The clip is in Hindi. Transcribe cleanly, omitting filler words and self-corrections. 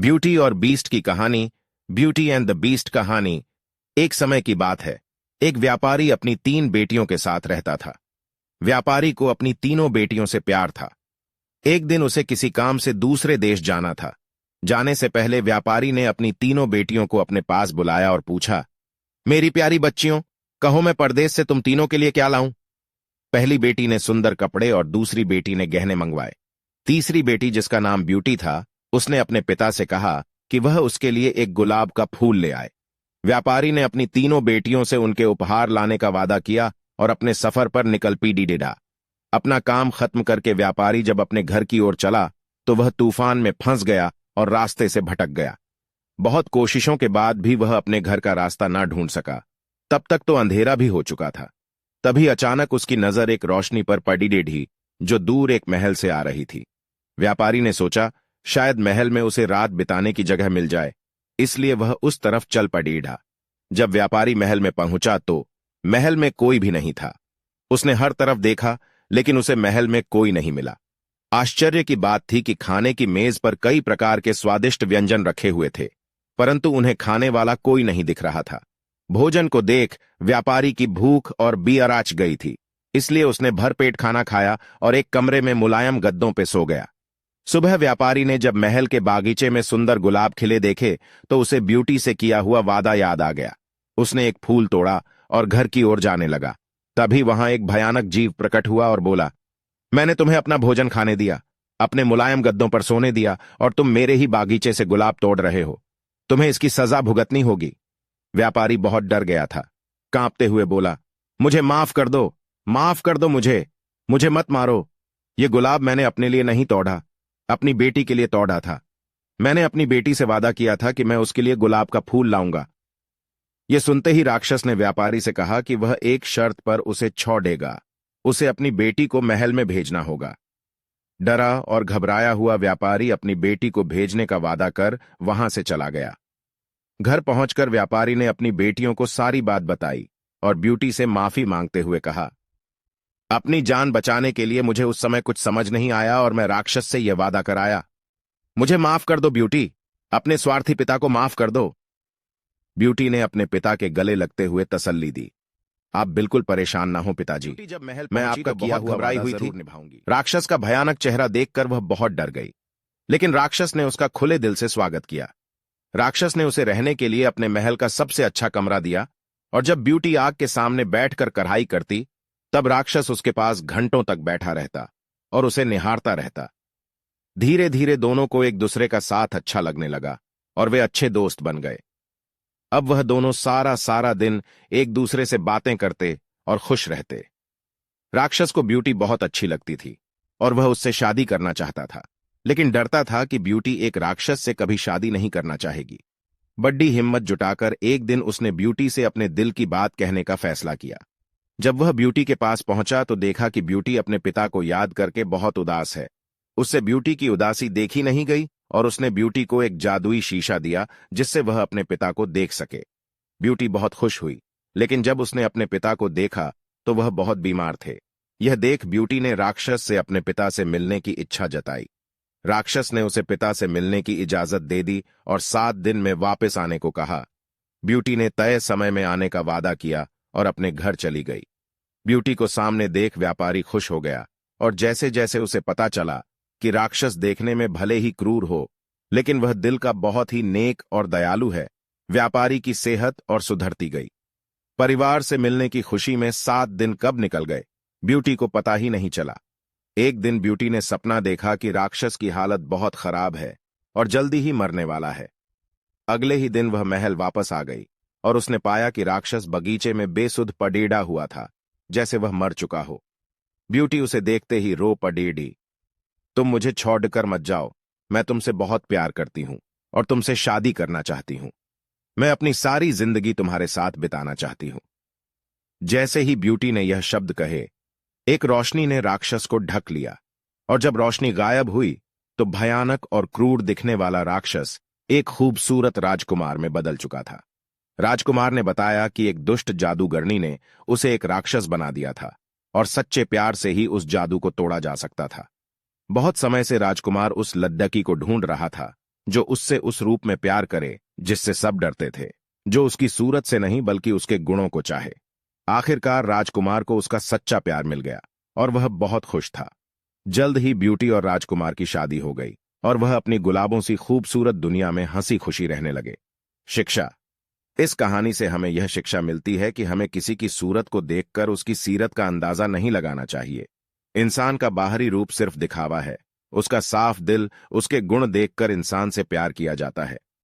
ब्यूटी और बीस्ट की कहानी। ब्यूटी एंड द बीस्ट कहानी। एक समय की बात है। एक व्यापारी अपनी 3 बेटियों के साथ रहता था। व्यापारी को अपनी तीनों बेटियों से प्यार था। एक दिन उसे किसी काम से दूसरे देश जाना था। जाने से पहले व्यापारी ने अपनी तीनों बेटियों को अपने पास बुलाया और पूछा, मेरी प्यारी बच्चियों, कहो मैं परदेश से तुम तीनों के लिए क्या लाऊं? पहली बेटी ने सुंदर कपड़े और दूसरी बेटी ने गहने मंगवाए। तीसरी बेटी, जिसका नाम ब्यूटी था, उसने अपने पिता से कहा कि वह उसके लिए एक गुलाब का फूल ले आए। व्यापारी ने अपनी तीनों बेटियों से उनके उपहार लाने का वादा किया और अपने सफर पर निकल पीढ़ा। अपना काम खत्म करके व्यापारी जब अपने घर की ओर चला तो वह तूफान में फंस गया और रास्ते से भटक गया। बहुत कोशिशों के बाद भी वह अपने घर का रास्ता ना ढूंढ सका। तब तक तो अंधेरा भी हो चुका था। तभी अचानक उसकी नजर एक रोशनी पर पड़ी जो दूर एक महल से आ रही थी। व्यापारी ने सोचा, शायद महल में उसे रात बिताने की जगह मिल जाए, इसलिए वह उस तरफ चल पड़ा। जब व्यापारी महल में पहुंचा तो महल में कोई भी नहीं था। उसने हर तरफ देखा, लेकिन उसे महल में कोई नहीं मिला। आश्चर्य की बात थी कि खाने की मेज पर कई प्रकार के स्वादिष्ट व्यंजन रखे हुए थे, परंतु उन्हें खाने वाला कोई नहीं दिख रहा था। भोजन को देख व्यापारी की भूख और बीअराच गई थी, इसलिए उसने भरपेट खाना खाया और एक कमरे में मुलायम गद्दों पे सो गया। सुबह व्यापारी ने जब महल के बागीचे में सुंदर गुलाब खिले देखे तो उसे ब्यूटी से किया हुआ वादा याद आ गया। उसने एक फूल तोड़ा और घर की ओर जाने लगा। तभी वहां एक भयानक जीव प्रकट हुआ और बोला, मैंने तुम्हें अपना भोजन खाने दिया, अपने मुलायम गद्दों पर सोने दिया और तुम मेरे ही बागीचे से गुलाब तोड़ रहे हो। तुम्हें इसकी सजा भुगतनी होगी। व्यापारी बहुत डर गया था। कांपते हुए बोला, मुझे माफ कर दो मुझे मत मारो। ये गुलाब मैंने अपने लिए नहीं तोड़ा, अपनी बेटी के लिए तोड़ा था। मैंने अपनी बेटी से वादा किया था कि मैं उसके लिए गुलाब का फूल लाऊंगा। यह सुनते ही राक्षस ने व्यापारी से कहा कि वह एक शर्त पर उसे छोड़ेगा। उसे अपनी बेटी को महल में भेजना होगा। डरा और घबराया हुआ व्यापारी अपनी बेटी को भेजने का वादा कर वहां से चला गया। घर पहुंचकर व्यापारी ने अपनी बेटियों को सारी बात बताई और ब्यूटी से माफी मांगते हुए कहा, अपनी जान बचाने के लिए मुझे उस समय कुछ समझ नहीं आया और मैं राक्षस से यह वादा कराया। मुझे माफ कर दो ब्यूटी, अपने स्वार्थी पिता को माफ कर दो। ब्यूटी ने अपने पिता के गले लगते हुए तसल्ली दी, आप बिल्कुल परेशान ना हो पिताजी, मैं आपका किया हुआ घबराई हुई थी। राक्षस का भयानक चेहरा देखकर वह बहुत डर गई, लेकिन राक्षस ने उसका खुले दिल से स्वागत किया। राक्षस ने उसे रहने के लिए अपने महल का सबसे अच्छा कमरा दिया और जब ब्यूटी आग के सामने बैठकर कढ़ाई करती तब राक्षस उसके पास घंटों तक बैठा रहता और उसे निहारता रहता। धीरे धीरे दोनों को एक दूसरे का साथ अच्छा लगने लगा और वे अच्छे दोस्त बन गए। अब वह दोनों सारा दिन एक दूसरे से बातें करते और खुश रहते। राक्षस को ब्यूटी बहुत अच्छी लगती थी और वह उससे शादी करना चाहता था, लेकिन डरता था कि ब्यूटी एक राक्षस से कभी शादी नहीं करना चाहेगी। बड़ी हिम्मत जुटाकर एक दिन उसने ब्यूटी से अपने दिल की बात कहने का फैसला किया। जब वह ब्यूटी के पास पहुंचा तो देखा कि ब्यूटी अपने पिता को याद करके बहुत उदास है। उससे ब्यूटी की उदासी देखी नहीं गई और उसने ब्यूटी को एक जादुई शीशा दिया जिससे वह अपने पिता को देख सके। ब्यूटी बहुत खुश हुई, लेकिन जब उसने अपने पिता को देखा तो वह बहुत बीमार थे। यह देख ब्यूटी ने राक्षस से अपने पिता से मिलने की इच्छा जताई। राक्षस ने उसे पिता से मिलने की इजाजत दे दी और 7 दिन में वापस आने को कहा। ब्यूटी ने तय समय में आने का वादा किया और अपने घर चली गई। ब्यूटी को सामने देख व्यापारी खुश हो गया और जैसे जैसे उसे पता चला कि राक्षस देखने में भले ही क्रूर हो, लेकिन वह दिल का बहुत ही नेक और दयालु है, व्यापारी की सेहत और सुधरती गई। परिवार से मिलने की खुशी में 7 दिन कब निकल गए ब्यूटी को पता ही नहीं चला। एक दिन ब्यूटी ने सपना देखा कि राक्षस की हालत बहुत खराब है और जल्दी ही मरने वाला है। अगले ही दिन वह महल वापस आ गई और उसने पाया कि राक्षस बगीचे में बेसुध पड़ेड़ा हुआ था, जैसे वह मर चुका हो। ब्यूटी उसे देखते ही रो पड़ी, तुम मुझे छोड़कर मत जाओ, मैं तुमसे बहुत प्यार करती हूं और तुमसे शादी करना चाहती हूं। मैं अपनी सारी जिंदगी तुम्हारे साथ बिताना चाहती हूं। जैसे ही ब्यूटी ने यह शब्द कहे, एक रोशनी ने राक्षस को ढक लिया और जब रोशनी गायब हुई तो भयानक और क्रूर दिखने वाला राक्षस एक खूबसूरत राजकुमार में बदल चुका था। राजकुमार ने बताया कि एक दुष्ट जादूगरनी ने उसे एक राक्षस बना दिया था और सच्चे प्यार से ही उस जादू को तोड़ा जा सकता था। बहुत समय से राजकुमार उस लद्दकी को ढूंढ रहा था, जो उससे उस रूप में प्यार करे जिससे सब डरते थे, जो उसकी सूरत से नहीं बल्कि उसके गुणों को चाहे। आखिरकार राजकुमार को उसका सच्चा प्यार मिल गया और वह बहुत खुश था। जल्द ही ब्यूटी और राजकुमार की शादी हो गई और वह अपनी गुलाबों सी खूबसूरत दुनिया में हंसी खुशी रहने लगे। शिक्षा। इस कहानी से हमें यह शिक्षा मिलती है कि हमें किसी की सूरत को देखकर उसकी सीरत का अंदाजा नहीं लगाना चाहिए। इंसान का बाहरी रूप सिर्फ दिखावा है, उसका साफ दिल, उसके गुण देखकर इंसान से प्यार किया जाता है।